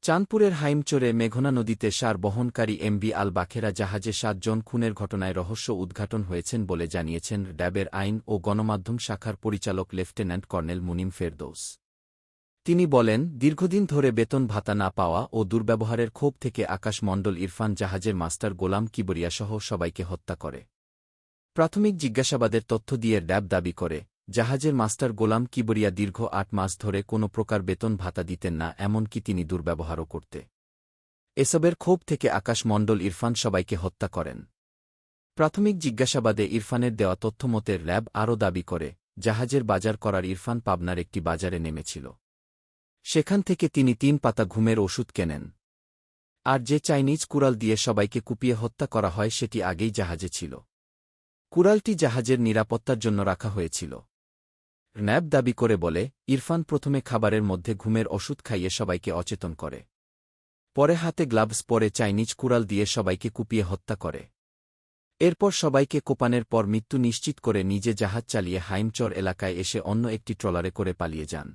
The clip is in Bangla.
চাঁদপুরের হাইমচরে মেঘনা নদীতে সার বহনকারী এমভি আল বাখেরা জাহাজে ৭ জন খুনের ঘটনায় রহস্য উদ্ঘাটন হয়েছেন বলে জানিয়েছেন র্যাবের আইন ও গণমাধ্যম শাখার পরিচালক লেফটেন্যান্ট কর্নেল মুনিম ফেরদৌস। তিনি বলেন, দীর্ঘদিন ধরে বেতন ভাতা না পাওয়া ও দুর্ব্যবহারের ক্ষোভ থেকে আকাশ মণ্ডল ইরফান জাহাজের মাস্টার গোলাম কিবরিয়াসহ সবাইকে হত্যা করে। প্রাথমিক জিজ্ঞাসাবাদের তথ্য দিয়ে র্যাব দাবি করে, জাহাজের মাস্টার গোলাম কিবরিয়া দীর্ঘ ৮ মাস ধরে কোনো প্রকার বেতন ভাতা দিতেন না, এমনকি তিনি দুর্ব্যবহারও করতে। এসবের ক্ষোভ থেকে আকাশ মণ্ডল ইরফান সবাইকে হত্যা করেন। প্রাথমিক জিজ্ঞাসাবাদে ইরফানের দেওয়া তথ্যমতে র্যাব আরও দাবি করে, জাহাজের বাজার করার ইরফান পাবনার একটি বাজারে নেমেছিল। সেখান থেকে তিনি ৩ পাতা ঘুমের ওষুধ কেনেন। আর যে চাইনিজ কুড়াল দিয়ে সবাইকে কুপিয়ে হত্যা করা হয় সেটি আগেই জাহাজে ছিল। কুড়ালটি জাহাজের নিরাপত্তার জন্য রাখা হয়েছিল। র্যাব দাবি করে বলে, ইরফান প্রথমে খাবারের মধ্যে ঘুমের ওষুধ খাইয়ে সবাইকে অচেতন করে। পরে হাতে গ্লাভস পরে চাইনিজ কুড়াল দিয়ে সবাইকে কুপিয়ে হত্যা করে। এরপর সবাইকে কোপানের পর মৃত্যু নিশ্চিত করে নিজে জাহাজ চালিয়ে হাইমচর এলাকায় এসে অন্য একটি ট্রলারে করে পালিয়ে যান।